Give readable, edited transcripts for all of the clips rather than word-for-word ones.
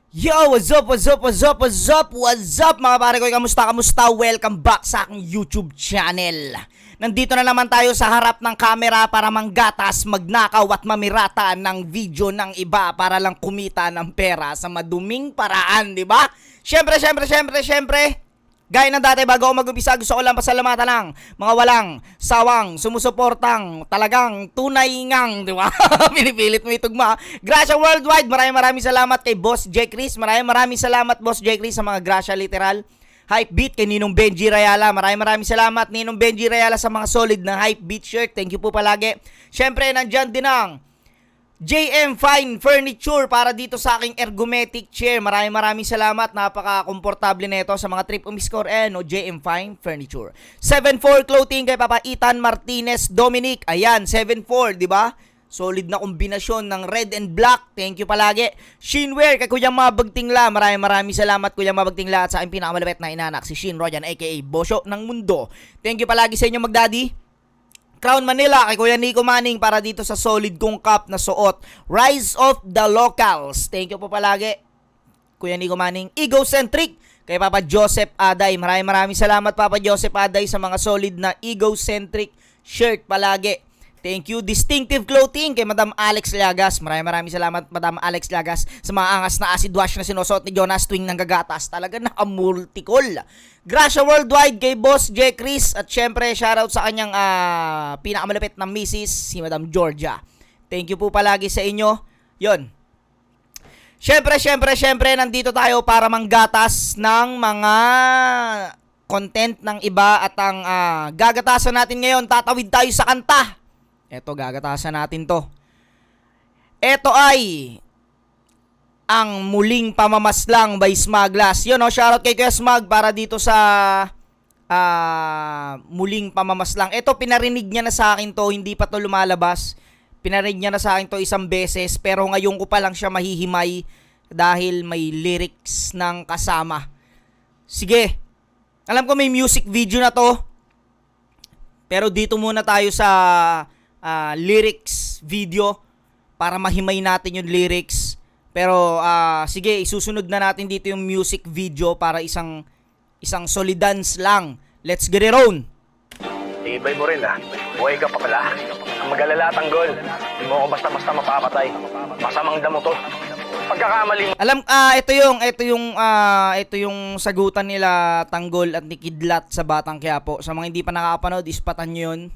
Yo, what's up, what's up, what's up, what's up, what's up mga pare ko, kamusta, kamusta? Welcome back sa aking YouTube channel. Nandito na naman tayo sa harap ng camera para manggatas, magnakaw at mamirata ng video ng iba para lang kumita ng pera sa maduming paraan, di ba? Syempre, gaya ng dati, bago ako mag-umpisa, gusto ko lang pasalamatan ng mga walang sawang sumusuportang talagang tunay ngang, di ba? Pinipilit mo itugma. Gracia Worldwide, maraming salamat kay Boss J. Chris. Maraming salamat Boss J. Chris sa mga Gracia literal. Hype Beat kay Ninong Benji Rayala. Maraming salamat Ninong Benji Rayala sa mga solid na Hype Beat shirt. Thank you po palagi. Syempre, nandyan din ang JM Fine Furniture para dito sa aking ergometic chair. Maraming salamat. Napaka-komportable nito sa mga trip umiscore no JM Fine Furniture. 7-4 Clothing kay Papa Ethan Martinez Dominic. Ayan, 7-4, di ba? Solid na kombinasyon ng red and black. Thank you palagi. Shinwear kay Kuya Mabagtingla. Maraming salamat Kuya Mabagtingla at sa aking pinakamalapit na inanak si Shin Rojan aka Bosyo ng Mundo. Thank you palagi sa inyo magdaddy. Crown Manila kay Kuya Nico Manning para dito sa solid kong cup na suot. Rise of the Locals. Thank you po palagi Kuya Nico Manning. Egocentric kay Papa Joseph Aday. Maraming salamat Papa Joseph Aday sa mga solid na Egocentric shirt palagi. Thank you. Distinctive Clothing kay Madam Alex Llagas. Maraming salamat Madam Alex Llagas sa mga angas na acid wash na sinusuot ni Jonas tuwing nanggagatas. Talaga nakamultikol. Gracia Worldwide kay Boss J. Chris. At syempre, shoutout sa kanyang pinakamalapit na misis, si Madam Georgia. Thank you po palagi sa inyo. Yon. Syempre, nandito tayo para manggatas ng mga content ng iba. At ang gagatasan natin ngayon, tatawid tayo sa kanta. Eto, gagatasan natin to. Eto ay ang Muling Pamamaslang by Smaglas. Yun, no? Shoutout kay Kuya Smag para dito sa Muling Pamamaslang. Eto, pinarinig niya na sa akin to. Hindi pa to lumalabas. Pinarinig niya na sa akin to isang beses. Pero ngayon ko pa lang siya mahihimay dahil may lyrics ng kasama. Sige. Alam ko may music video na to. Pero dito muna tayo sa lyrics video para mahimay natin yung lyrics. Pero sige, isusunod na natin dito yung music video para isang solidance lang. Let's get it on. Ibay mo rin buhay ka pa pala. Ang mag-alala tanggol. Hindi mo ako basta-basta mapapatay. Masamang damo to. Pagkakamali mo. Alam, ito yung sagutan nila Tanggol at ni Kidlat sa Batang Quiapo. Sa mga hindi pa nakakapanood, ispatan nyo yun.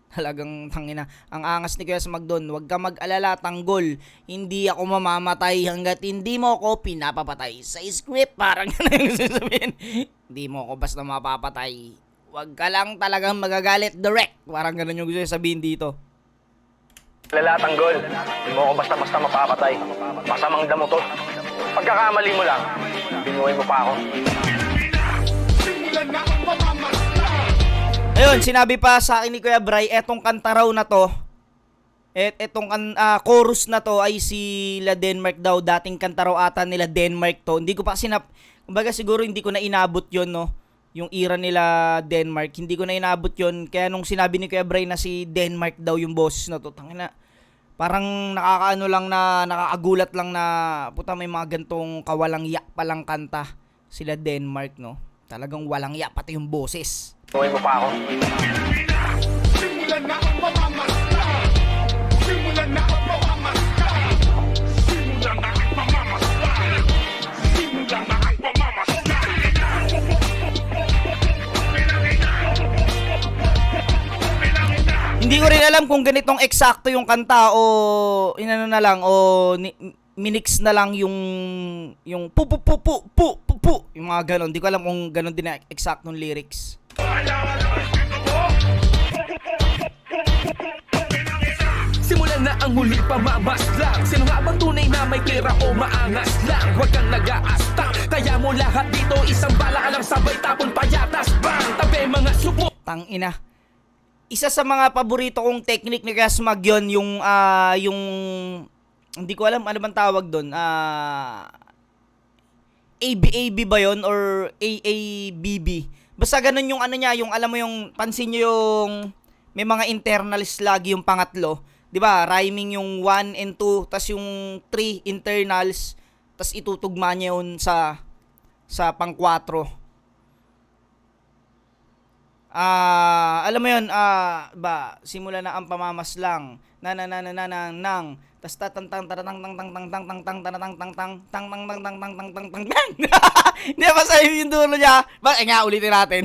Talagang tangina. Ang angas ni Kuya Smag doon. Huwag ka mag-alala, Tanggol. Hindi ako mamamatay hanggat hindi mo ako pinapapatay. Sa script, parang ganun yung sasabihin. Hindi mo ako basta mapapatay. Huwag ka lang talagang magagalit direct. Parang ganun yung gusto sabihin dito. Alala tanggol. Hindi mo ako basta-basta mapapatay. Masamang damo to. Pagkakamali mo lang, binuhay mo pa ako. Ayun, sinabi pa sa akin ni Kuya Bray, etong kanta raw na to, etong chorus na to ay si La Denmark daw. Dating kanta raw ata nila Denmark to. Hindi ko pa kumbaga siguro hindi ko na inabot yon, no? Yung era nila Denmark, hindi ko na inabot yon. Kaya nung sinabi ni Kuya Bray na si Denmark daw yung boses na to, tangina, parang nakakaano lang na, nakakagulat lang na, puta, may mga gantong kawalang yak palang kanta sila Denmark, no? Talagang walang yak, pati yung boses. Binuhay mo pa ako. Simulan na ang pamamasdan. Simulan na ang pamamasdan. Simulan na ang pamamasdan. Simulan na ang pamamasdan. Hindi ko rin alam kung ganitong eksakto yung kanta o inano na lang o minix na lang yung pu yung mga ganon. Hindi ko alam kung ganon din na eksaktong lyrics. Simulan na ang muling pamamaslang. Sino nga bang tunay na may tira o maangas lang? Huwag kang nag-aastang. Kaya mo lahat dito, isang bala ka lang sabay tapon payatas. Bang! Tabi mga supo. Tangina. Isa sa mga paborito kong technique ni Kuya Smag yun, yung hindi ko alam ano bang tawag doon. ABAB ba yun or AABB? Basta ganun yung ano niya, yung alam mo yung pansin niyo yung may mga internals lagi yung pangatlo. 'Di ba? Rhyming yung 1 and 2, tas yung 3 internals. tas itutugma niya yun sa pang 4. Alam mo yun, simula na ang pamamaslang nang tas tatantang taratang tang tang tang tang tang tang taratang tang tang tang tang tang tang tang tang tang tang tang. Hindi ba sa yung dulo niya? Ba, nga ulitin natin.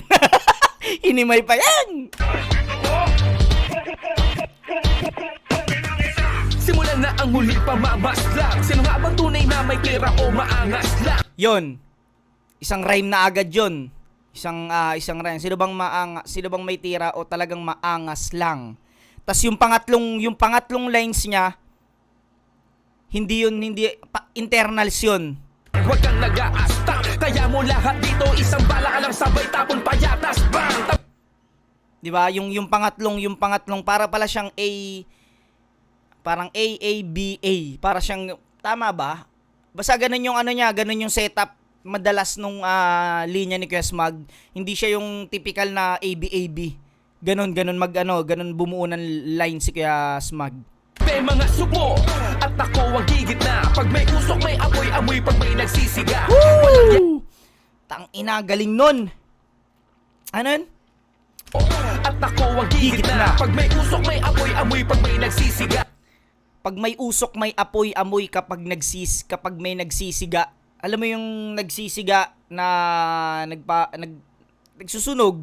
Hinimay pa yan. Simulan na ang muli pamamaslang. Sino nga bang tunay na may pera o maangas lang? Yon. Isang rhyme na agad yon. Isang rhyme. Sino bang may tira o talagang maangas lang? Tas yung pangatlong lines niya, hindi internals yun. Huwag kang nag-aasta, kaya mo lahat dito isang bala ka lang sabay tapon payatas. Bang! 'Di ba? Yung pangatlong para pala siyang parang AABA. Para siyang, tama ba? Basta ganun yung ganun yung setup madalas nung linya ni Kuya Smag. Hindi siya yung typical na ABAB. Ganun bumuo ng line si Kuya Smag. May mga supo at ako ang gigit na. Pag may usok may amoy, pag may nagsisiga. Tang ina, galing nun. Ano yun? At ako ang gigit na. Pag may usok may amoy, pag may nagsisiga. Pag may usok may amoy kapag may nagsisiga. Alam mo yung nagsisiga na nagsusunog,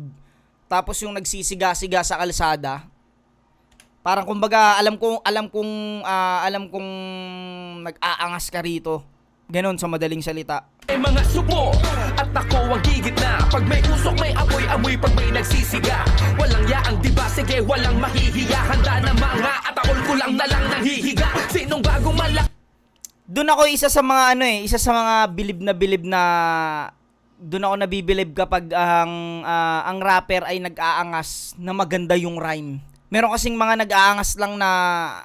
tapos yung nagsisiga-siga sa kalsada. Parang kumbaga alam kong nag-aangas ka rito. Ganon sa madaling salita. May mga supo at ako ang gigit na. Pag may usok may amoy, pag may nagsisiga. Walang yaang diba, sige walang mahihiya. Handa na mga at ako ko lang na lang nanghihiga. Sinong bagong malak? Doon ako isa sa mga bilib na doon ako nabibilib kapag ang rapper ay nag-aangas na maganda yung rhyme. Meron kasing mga nag-aangas lang na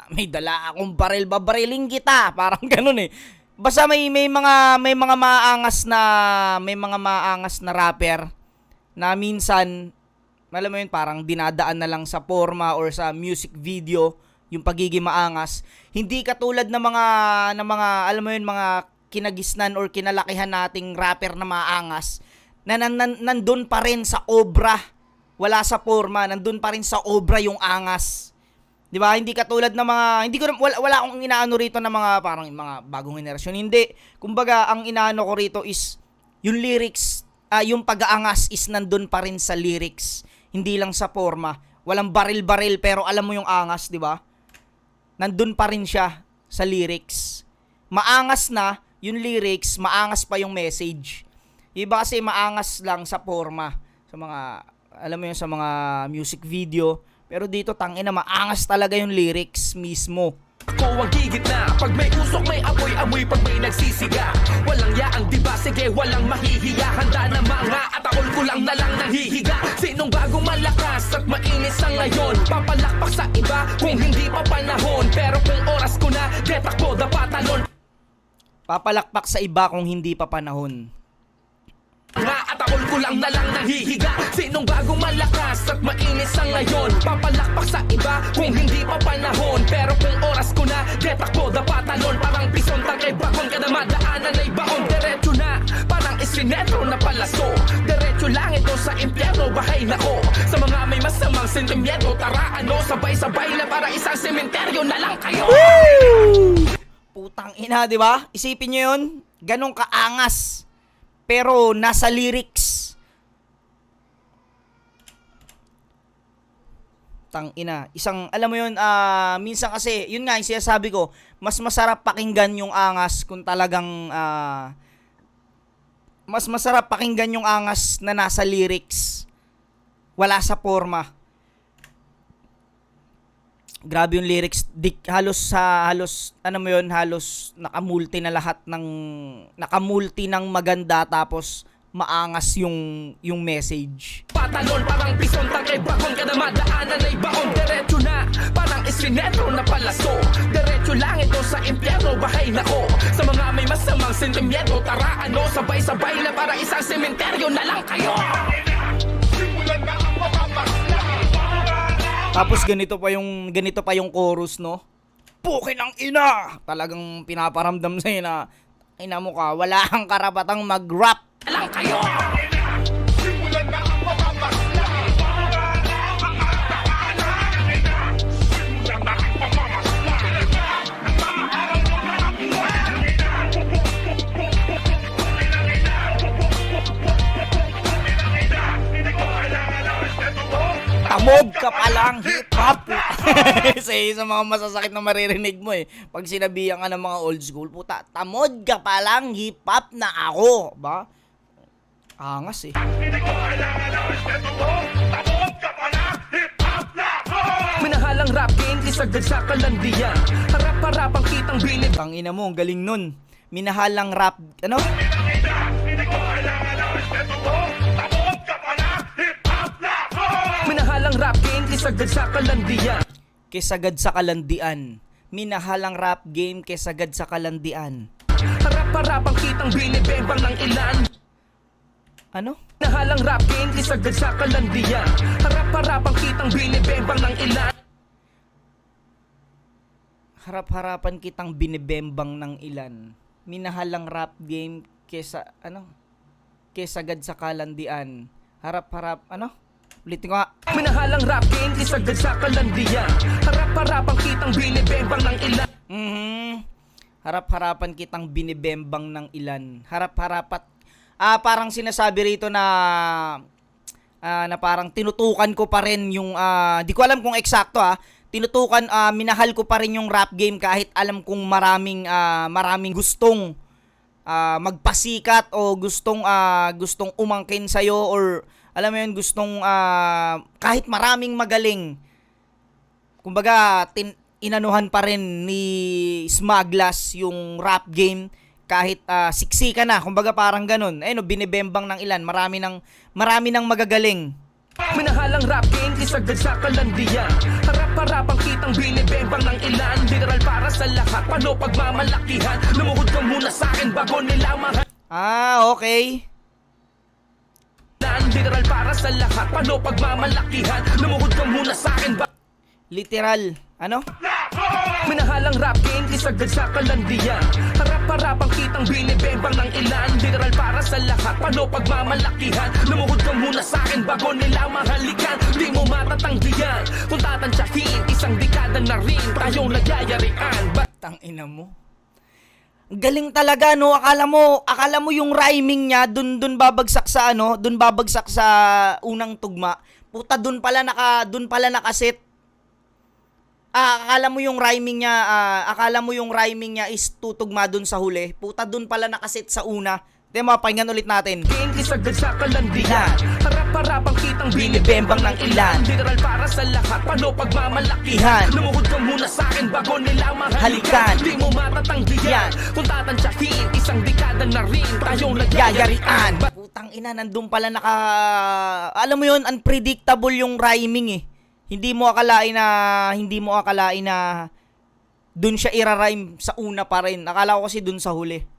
may dala akong baril, babariling kita, parang ganun eh. Basta may mga maangas na rapper na minsan, alam mo yun, parang dinadaan na lang sa forma or sa music video yung pagiging maangas. Hindi katulad ng mga alam mo yun, mga kinagisnan or kinalakihan nating rapper na maangas na nandun pa rin sa obra. Wala sa forma, nandun pa rin sa obra yung angas. 'Di ba? Hindi katulad ng mga wala akong inaano rito na mga parang mga bagong henerasyon. Hindi. Kumbaga, ang inaano ko rito is yung lyrics, yung pag-aangas is nandun pa rin sa lyrics, hindi lang sa forma. Walang baril-baril pero alam mo yung angas, 'di ba? Nandun pa rin siya sa lyrics. Maangas na yung lyrics, maangas pa yung message. Iba kasi maangas lang sa forma, sa mga alam mo yun, sa mga music video. Pero dito, tangina, maangas talaga yung lyrics mismo. Ako ang gigit na. Pag may usok may amoy, pag may nagsisiga. Walang yaang diba, sige walang mahihiya. Handa na mga at ako ko lang na lang nanghihiga. Sinong bagong malakas at mainis ang ngayon? Papalakpak sa iba kung hindi pa panahon. Pero kung oras ko na, detakbo dapatalon. Papalakpak sa iba kung hindi pa panahon. Nga at ako ko lang na lang nanghihiga. Sinong bagong malakas at mainis ang ngayon? Papalakpak sa iba kung hindi pa panahon. Pero kung oras ko na, detakbo dapatalon. Parang pison tangkay bakon ka na madaanan ay baon. Diretso na, parang isinetro na palaso. Diretso lang ito sa impyerno, bahay na ko. Sa mga may masamang sentimiento, tara ano, sabay-sabay na para isang sementeryo na lang kayo. Putang ina, di ba? Isipin nyo yun, ganong kaangas. Pero nasa lyrics. Tang ina. Isang, alam mo yun, minsan kasi, yun nga yung sinasabi ko, mas masarap pakinggan yung angas kung talagang, mas masarap pakinggan yung angas na nasa lyrics. Wala sa forma. Grabe yung lyrics, halos ano mo yun, halos nakamulti na lahat nakamulti ng maganda tapos maangas yung message. Patalon parang pison tangkay bakon ka na madaanan ay baon. Diretso na, parang isinetro na palaso. Diretso lang ito sa impyerno, bahay na ko. Sa mga may masamang sentimiento, tara ano, sabay-sabay na para isang sementeryo na lang kayo. Simulan na ang pamamasla. Tapos ganito pa yung chorus, no? Pukin ang ina! Talagang pinaparamdam sa'yo na Ina mo ka, wala kang karapatang mag-rap. Lang kayo! Simulan na ang pamamasla. Simulan na ang pamamasla. Tamog ka palang hip-hop. Isa mga masasakit na maririnig mo eh. Pag sinabihan ka ng mga old school, puta, tamod ka palang hip-hop na ako. Ba? Angas eh. Minahalang rap game, isagad sa kalandian. Harap-harapang kitang binib. Tangina mo, ang galing nun. Minahalang rap, ano? Minahalang rap game, isagad sa kalandian. Kesagad sa kalandian. Minahalang rap game kesagad sa kalandian. Harap-harapang kitang binibembang ng ilan. Ano? Minahalang rap game, isagad sa kalandian. Harap-harapang kitang binibembang ng ilan. Harap-harapan kitang binibembang ng ilan. Minahalang rap game kesagad sa kalandian. Harap-harap, ano? Ulitin ko nga. Minahalang rap game, isagad sa kalandian. Harap-harapang kitang binibembang ng ilan. Harap-harapan kitang binibembang ng ilan. Harap-harapat. Parang sinasabi rito na na parang tinutukan ko pa rin yung di ko alam kung eksakto tinutukan minahal ko pa rin yung rap game kahit alam kong maraming gustong magpasikat o gustong umangkin sa'yo or alam mo yun, gustong kahit maraming magaling. Kumbaga, inanuhan pa rin ni Smaglas yung rap game kahit siksika na. Kumbaga parang ganun. Eh no, binibembang ng ilan. Marami nang magagaling. Minahalang rap game, isagad sa kalandian. Harap-harapang kitang binibembang ng ilan. Literal para sa lahat, paano pagmamalakihan? Lumuhod ka muna sa akin bago nilamahan. Okay. Literal para sa lahat, paano pagmamalakihan? Lumuhod ka muna sa akin ba? Literal. Ano? Minahalang rap game, isagad sa kalandian. Harap-harapang kitang binibembang ng ilan. Literal para sa lahat, paano pagmamalakihan? Lumuhod ka muna sa akin bago nila mahalikan. Di mo matatanggihan kung tatansyahin, isang dekada na rin tayong nagyayarian. Tangina mo. Galing talaga no. Akala mo yung rhyming niya dun babagsak sa dun babagsak sa unang tugma. Puta dun pala nakaset. Akala mo yung rhyming niya is tutugma dun sa huli. Puta dun pala nakaset sa una. Di mapakinggan ulit natin. Game isagad sa kalandian. Harap-harapang kitang binibembang ng ilan. Literal para sa lahat, paano pagmamalakihan? Lumuhod ka muna sa akin bago nila mahalikan. Di mo matatanggihan kung tatansyahin, isang dekada na rin tayong nagyayarian. Putang ina, nandun pala alam mo yun, unpredictable yung rhyming eh. Hindi mo akalain na dun siya ira-rhyme sa una pa rin. Akala ko kasi dun sa huli.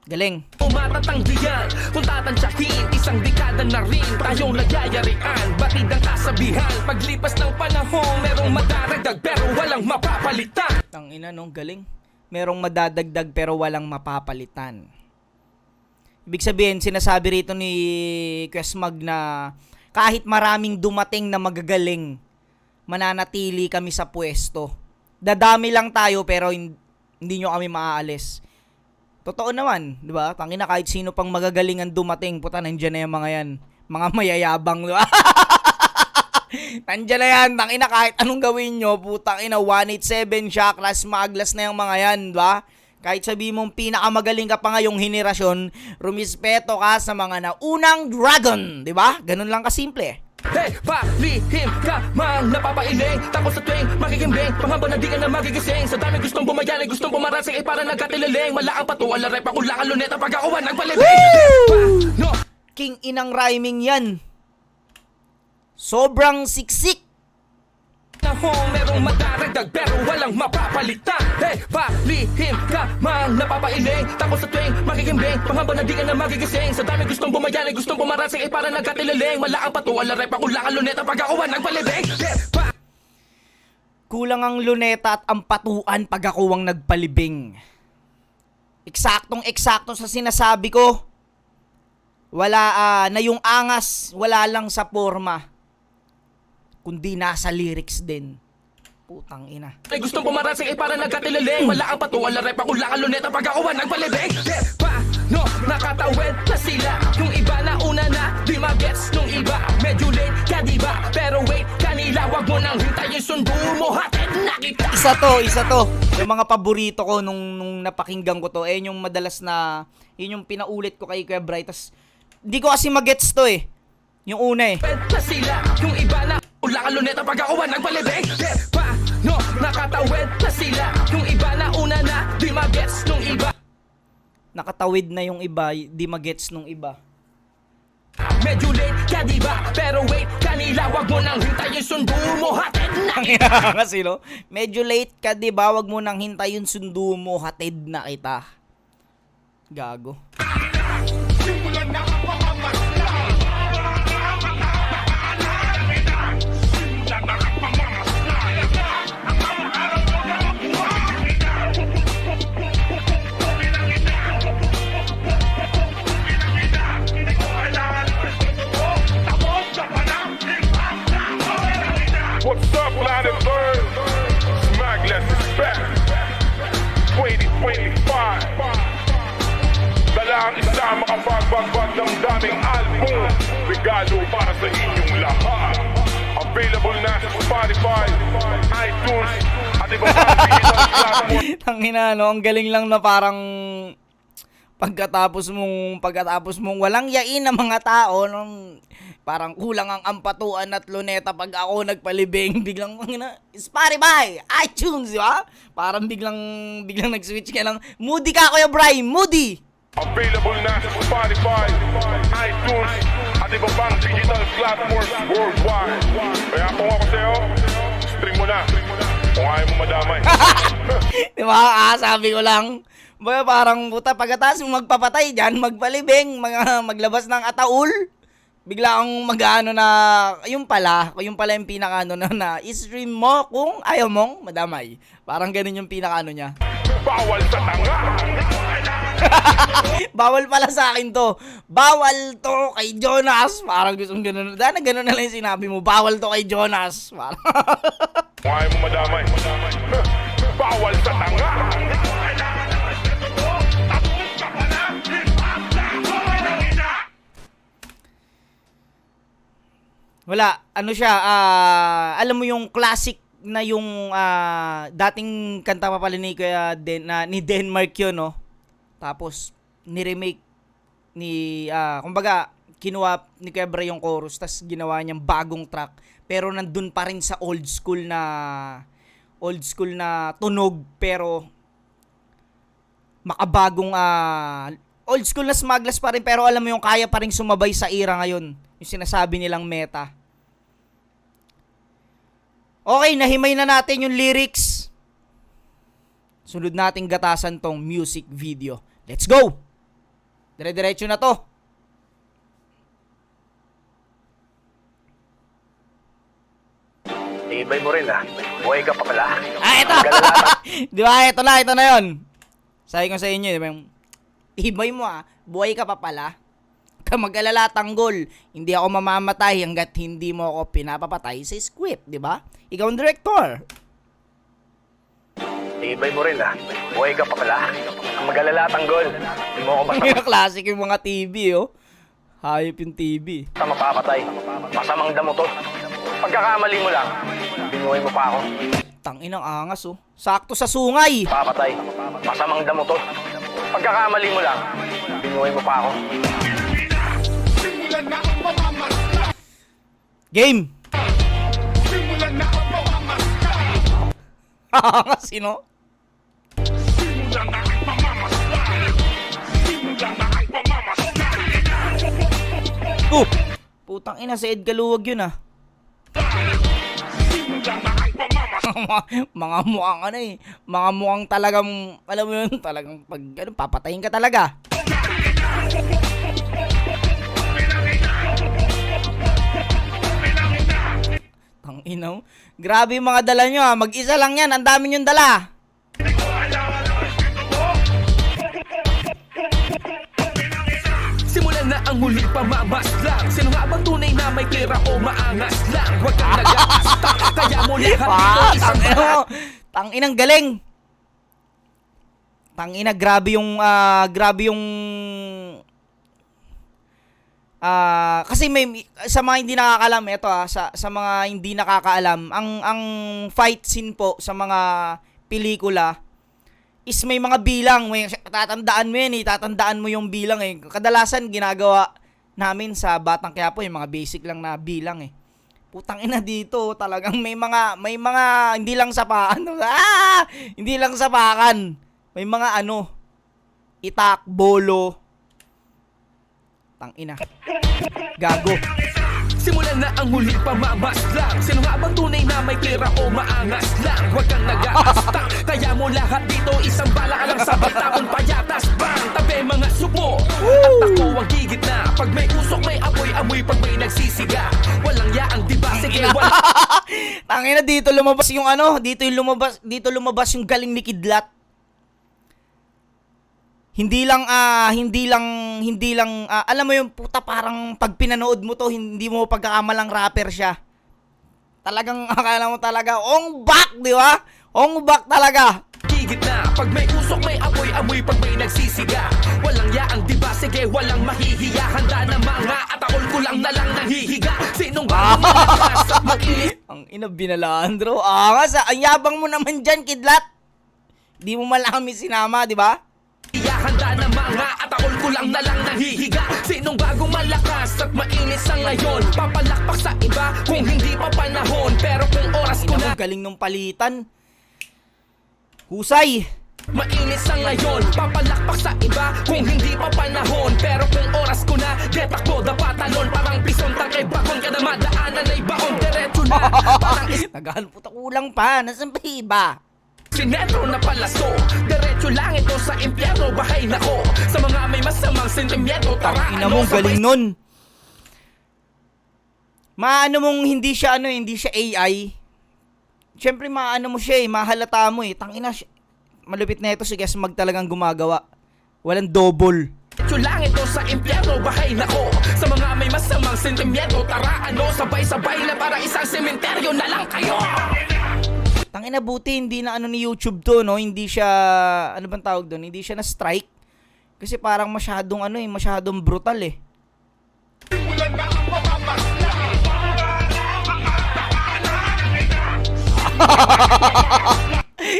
Galing. Matatanggihan kung tatansyahin, isang dekada na rin tayong nagyayarian. Batid ang kasabihan, paglipas ng panahon merong madaragdag pero walang mapapalitan. Tangina no, galing. Merong madadagdag pero walang mapapalitan. Ibig sabihin, sinasabi rito ni Quesmag na kahit maraming dumating na magagaling, mananatili kami sa pwesto. Dadami lang tayo pero hindi nyo kami maaalis. Totoo naman, di ba? Tangina, kahit sino pang magagaling ang dumating, puta, nandiyan na yung mga yan. Mga mayayabang, di ba? Nandiyan na yan, tangina, kahit anong gawin nyo, putang ina, 187, Chakras, Maglas na yung mga yan, di ba? Kahit sabihin mong pinakamagaling ka pa ngayong henerasyon, rumispeto ka sa mga naunang dragon, di ba? Ganun lang kasimple. Hey, palihim ka mang napapailing. Tapos sa tuwing makikimbing, pangamba na di ka na magigising. Sa dami gustong bumayali, gustong bumarasing, para nagkatilaling. Malaang patuwa, laray pa kulakan, luneta, pag-akuan ng palibing. No. King inang rhyming yan. Sobrang siksik. Nahong merong madaragdag pero walang mapapalitan. Hey, palihim ka mang napapailing. Tapos sa tuwing makikimbing, pangamba na di ka na magigising. Sa dami gustong bumayali, gustong bumarasing, para nagkatilaling. Malaang patuwa, laray pa kulakan, luneta, pag-akuan ng palibing. Kulang ang luneta at ang patuan pag ako ang nagpalibing. eksaktong-eksakto sa sinasabi ko. Wala na yung angas, wala lang sa forma, kundi nasa lyrics din. Putang ina. Ay gustong pumarasing ay para nagkatilaling. Wala ang patuan na rep ako lang ang luneta pag ako nagpalibig. Paano nakatawid na sila? Yung iba na una na di magets nung iba. Medyo late ka diba? Pero wait kanila wag mo nang hintayin sundo mo hatid na kita. Isa to. Yung mga paborito ko nung napakinggan ko to, yung madalas na, yun yung pinaulit ko kay Kuya Bray. Tas, di ko kasi magets to eh. Yung una eh. Na sila, yung iba na ulang ang luneta pag ako nagpalibig. Paano nakatawid na sila? Yung iba na una na di magets nung iba. Nakatawid na yung iba, di magets nung iba. Medyo late ka diba? Pero wait kanila wag mo nang hintayin sundo mo hatid na kita. Kasi no, medyo late ka, di ba? Wag mo nang hintayin, sundo mo, hatid na kita. Gago. Simulan na ang pamamasdan. Simulan na ang pamamasdan. Ang araw mo na mabuhay. Hindi ko kailangan tapos sa panahon. What's up, Planet Bird? Smagless is back. 2025. Dala ang isang makapagbagbag ng daming album. Regalo para sa inyong lahat. Available na sa Spotify, iTunes, at iba pang digital platform. Tangina, no? Ang galing lang na parang pagkatapos mong walang yain ng mga tao, nung parang kulang ang ampatuan at luneta pag ako nagpalibing, biglang Spotify, iTunes, di ba? Parang biglang nag-switch ka lang. Moody ka, Kuya Bray, moody! Available na sa Spotify, iTunes, at iba pang digital platforms worldwide. Kaya kung ako sa'yo, stream mo na kung ayaw mo madamay. Di ba? Sabi ko lang. Ba, parang puta, pagkatapos mong magpapatay dyan, magpalibing, maglabas ng ataul, bigla ang mag-ano na, yung pala yung pinaka-ano na i-stream mo kung ayaw mong madamay. Parang ganun yung pinaka-ano niya. Bawal sa tanga. Bawal pala sa akin to. Bawal to kay Jonas. Parang gustong ganun. Dahil ganun na lang yung sinabi mo. Bawal to kay Jonas. Parang Kung ayaw mo madamay. Bawal sa tanga. wala. Ano siya, alam mo yung classic na yung dating kanta pa pala ni ni Denmark yun, no? Tapos, ni-remake ni, kumbaga, kinuha ni Kuya Bray yung chorus, tas ginawa niyang bagong track, pero nandun pa rin sa old school na tunog, pero makabagong, old school na Smuggler's pa rin, pero alam mo yung kaya pa rin sumabay sa era ngayon, yung sinasabi nilang meta. Okay, nahimay na natin yung lyrics. Sunod nating gatasan tong music video. Let's go! Dire-diretso na to. Ibay mo rin buhay ka pa pala. Ito! Di ba? Ito na yun. Sabi ko sa inyo, di ba? Ibay mo buhay ka pa pala. Ka mag-alala, tanggol. Hindi ako mamamatay hanggat hindi mo ako pinapapatay sa script, di ba? Ikaw ang director. Ibay mo rin buhay ka pa pala. Ang mag-alala, tanggol. Hindi mo ako basta Classic yung mga TV, oh. Hayop yung TV. mapapatay. Masamang damo to. Pagkakamali mo lang, binuhay mo pa ako. Tanginang angas, oh. Sakto sa sungay. Papatay. Masamang damo to. Pagkakamali mo lang, binuhay mo pa ako. Simulan na ang pamamasdan. Game. Simulan na ang pamamasdan. Angas, no? Simulan na ang pamamasdan. Simulan na ang pamamasdan. Putang ina, sa Ed Kaluwag yun, Simulan na ang pamamasdan. mga mukhang mga mukhang talagang, alam mo yun, talagang pag, papatayin ka talaga. Tanginaw. Grabe yung mga dala nyo, mag-isa lang yan, ang dami nyong dala. na ang muling pamamaslang. Sino nga bang tunay na may pera o maangas lang? Huwag kang nag-aasta, kaya mo lahat dito isang Tanginang galing. Tangina, grabe yung kasi may sa mga hindi nakakaalam ito sa mga hindi nakakaalam, ang fight scene po sa mga pelikula is may mga bilang, may tatandaan mo yan, tatandaan mo yung bilang eh. Kadalasan ginagawa namin sa Batang Quiapo yung mga basic lang na bilang eh. Putang ina, dito talagang may mga hindi lang sapakan. Hindi lang sapakan. May mga itak, bolo. Tang ina. Gago. Simulan na ang muling pamamaslang. Sino nga bang tunay na may pera o maangas lang? Huwag kang nag-aasta, kaya mo lahat dito isang bala ka lang sabay tapon payatas bang. Tabi mga supo at ako ang gigit na. Pag may usok may amoy-amoy, pag may nagsisiga walang yaang diba? Sige, wala. Tangina, dito lumabas yung dito lumabas yung galing ni Kidlat. Hindi lang alam mo yung puta, parang pag pinanood mo to, hindi mo pagkakamalang rapper siya. Talagang akala mo talaga ong back, di ba? Ong back talaga. Gigit na, pag may usok may amoy-amoy, pag may nagsisiga walang yaang diba? Sige, walang mahihiya. Handa na mga atakol ko lang na lang nanghihiga. Sinong bago malakas at makinis? Ang ina, binalaan, bro. Angas, ang yabang mo naman dyan, Kidlat. Di mo man lang kami sinama, di ba? Handa na mga atakol ko lang na lang nanghihiga. Sinong bagong malakas at mainis ang ngayon? Papalakpak sa iba kung hindi pa panahon. Pero kung oras ko na, galing nung palitan. Husay. mainis ang ngayon. Papalakpak sa iba kung hindi pa panahon. Pero kung oras ko na, detakbo dapatalon. Parang pison tangkay bakon, kada madaanan ay baon. Diretso na, parang Nagahan puta, kulang pa. Nasaan ba iba? sinetro na palaso. Diretso lang ito sa impyerno, bahay nako. Sa mga may masamang sentimiento, tara Ina mo, galing nun. Maano mong hindi siya AI. Siyempre maano mo siya mahalata mo Tangina, malupit na ito si Kesmag talagang gumagawa. Walang double. Diretso lang ito sa impyerno, bahay nako. Sa mga may masamang sentimiento, tara sabay-sabay na para isang sementeryo na lang kayo. Tangina, buti hindi na ni YouTube to, no? Hindi siya, ano bang tawag doon? Hindi siya na strike. Kasi parang masyadong masyadong brutal eh.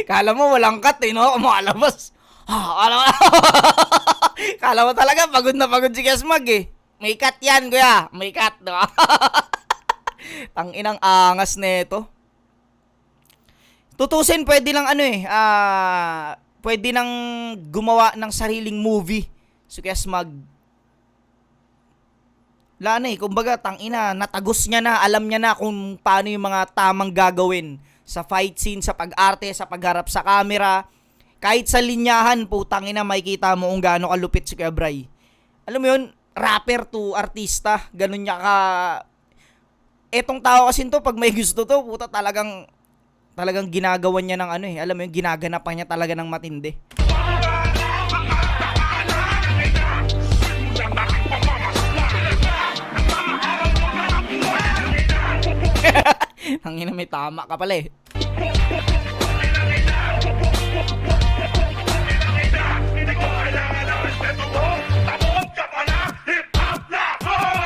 Kala mo walang cut no? Kumalabas. Kala mo talaga pagod na pagod si Kesmag eh. May cut yan, kuya. May cut, no? Tanginang angas nito. Tutusin, pwede lang pwede nang gumawa ng sariling movie. So kaya smag. Wala na kumbaga tangina, natagos niya na, alam niya na kung paano yung mga tamang gagawin sa fight scene, sa pag-arte, sa pagharap sa camera. Kahit sa linyahan, putang ina, makikita mo kung gaano kalupit si Kuya Bray. Alam mo yun, rapper to artista, ganun niya ka. Etong tao kasi to, pag may gusto to, puta talagang ginagawa niya ng alam mo yun, ginaganapan niya talaga ng matindi. Hangina, may tama ka pala eh.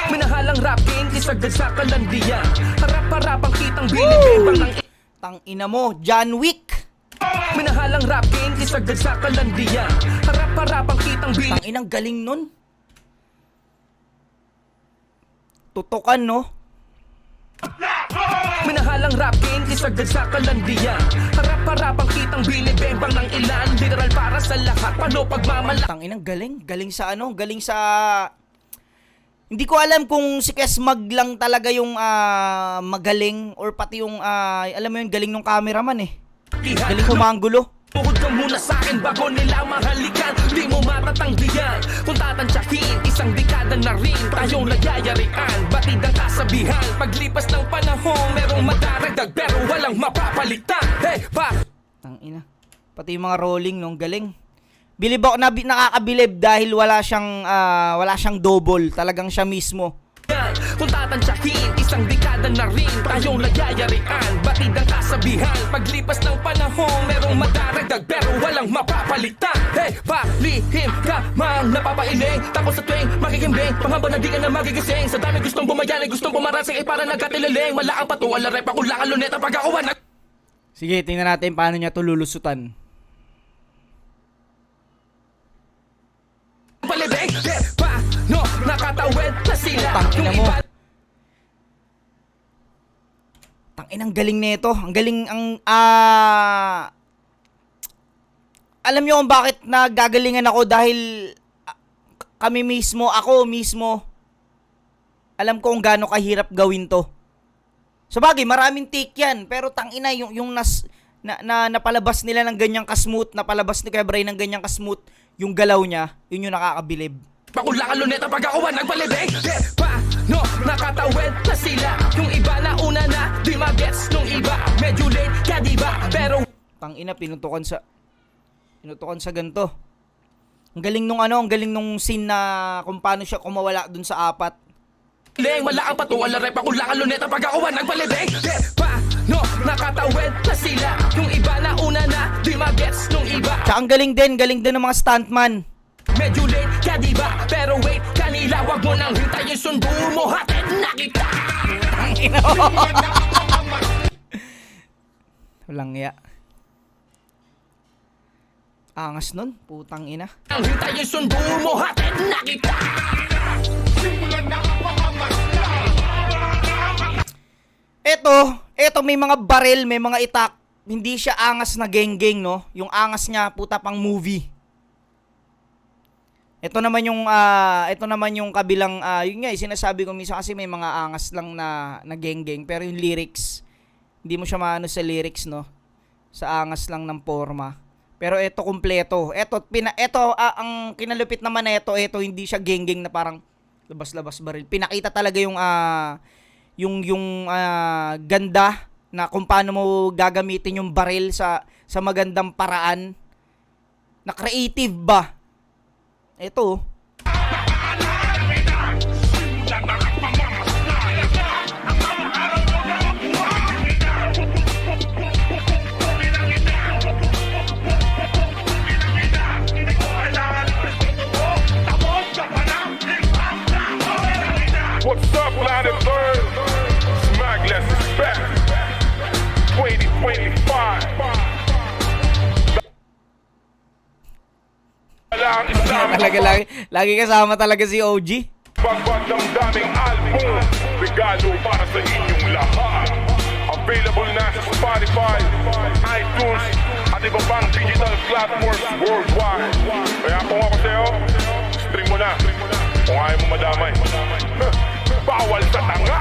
Minahalang rap game, isagad sa kalandian. Harap-harapang kitang binibembang ng Tang ina mo, John Wick. minahalang rap game, isagad sa kalandian. Harap-harapang kitang Tang inang galing nun. Tutukan, no? minahalang rap game, isagad sa kalandian. Harap-harapang kitang binibembang ng ilan. Literal para sa lahat, paano pagmamalaki? Tang inang galing. Galing sa galing sa... Hindi ko alam kung si Kesmag lang talaga yung magaling or pati yung alam mo yun, galing ng cameraman eh. Galing humanggulo. Bukod ka muna sa'kin bago nila mahalikan. Di mo matatanggihan kung tatansyahin. Isang dekada na rin tayong nagyayarian. Batid ang kasabihan, paglipas ng panahon merong madaragdag pero walang mapapalitan. Hey, pa! Tang ina. Pati yung mga rolling nung galing. Bilib ako, nakakabilib dahil wala siyang double. Talagang siya mismo. Kung tatansyahin, isang dekada na rin tayong nagyayarian. Batid ang kasabihan, paglipas ng panahon merong madaragdag pero walang mapapalitan. Hey, palihim ka mang napapailing, tapos sa tuwing makikimbing, pangamba na di ka na magigising. Sa dami gustong bumayan ay gustong pumarasing, ay para nagkatilaling. Malaang patuwal na rep, akulangan luneta pag-awan. Sige, tingnan natin paano niya ito lulusutan. Palibig, paano nakatawid na sila. Tangina Yung mo. iba Ang galing nito. Ang galing alam niyo kung bakit nagagalingan ako dahil ako mismo alam ko kung gaano kahirap gawin to. Sabagay, maraming take yan, pero tangina yung napalabas nila ng ganyang kasmooth, napalabas ni Kuya Bray ng ganyang kasmooth yung galaw niya, yun yung nakakabilib. pakulangan luneta pag-awan ng palibig. Paano nakatawid na sila. Yung iba na una na di magets nung iba. Medyo late ka diba pero Tangina, pinutukan sa ganito. Ang galing nung scene na kung paano siya kumawala dun sa apat. Leng, malaang patuwal na rep, akulangan luneta pag-awan ng palibig. Paano nakatawid na sila. Yung iba na una na di magets nung iba. Tsaka ang galing din ng mga stuntman. Medyo late ka diba pero wait kanila, wag mo nang hintayin, sundo mo hatid na kita. Walang ya. Angas nun, putang ina. Ang hintayin, sundo mo hatid na kita. Eto may mga baril, may mga itak. Hindi siya angas na geng-geng, no? Yung angas niya, puta pang movie. Ito naman yung kabilang, yun nga, sinasabi ko minsan kasi may mga angas lang na geng-geng. Pero yung lyrics, hindi mo siya maano sa lyrics, no? Sa angas lang ng forma. Pero ito kumpleto. Ang kinalupit naman na ito, hindi siya geng-geng na parang labas-labas baril. Pinakita talaga yung ganda na kung paano mo gagamitin yung baril sa magandang paraan. Na creative ba? Ito. What's up, Planet Bird? Smagless is back. 2025. Lagi kasama talaga si OG. Pagpagdamdaming album, regalo para sa inyong lahat. Available na sa Spotify, iTunes, at iba pang digital platforms worldwide. Kaya kung ako sa'yo, stream mo na. Kung ayaw mo madamay. Bawal sa tanga!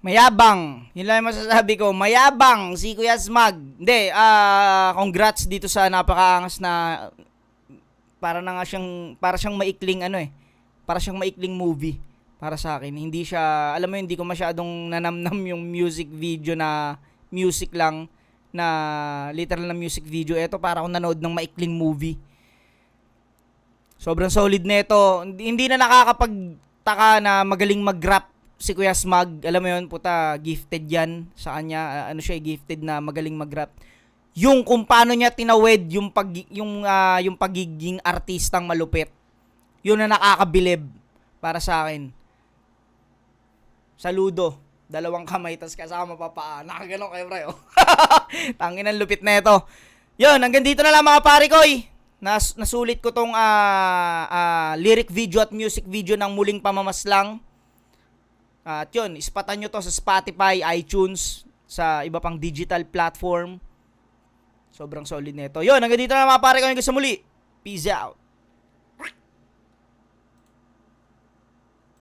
Mayabang. Yun lang yung masasabi ko. Mayabang si Kuya Smag. Hindi, congrats dito sa napakaangas na para siyang maikling para siyang maikling movie para sa akin. Hindi siya, alam mo, hindi ko masyadong nanamnam yung music video na music lang na literal na music video. Ito para akong nanood ng maikling movie. Sobrang solid nito. Hindi na nakakapagtaka na magaling mag-rap si Kuya Smag. Alam mo yun, puta, gifted yan sa kanya. Gifted na magaling mag-rap. Yung kung paano niya tinawid yung pagiging artistang malupit. Yun na nakakabilib para sa akin. Saludo. 2 kamay tas kasama pa paa. Nakaganon kayo, bro. Tangin ang lupit na ito. Yun, hanggang dito na lang mga pare ko. Nasulit ko tong lyric video at music video ng Muling Pamamaslang. At yun, ispatan nyo to sa Spotify, iTunes, sa iba pang digital platform. Sobrang solid nito. Yun, hanggang dito na mga pare ko. Hanggang sa muli. Peace out.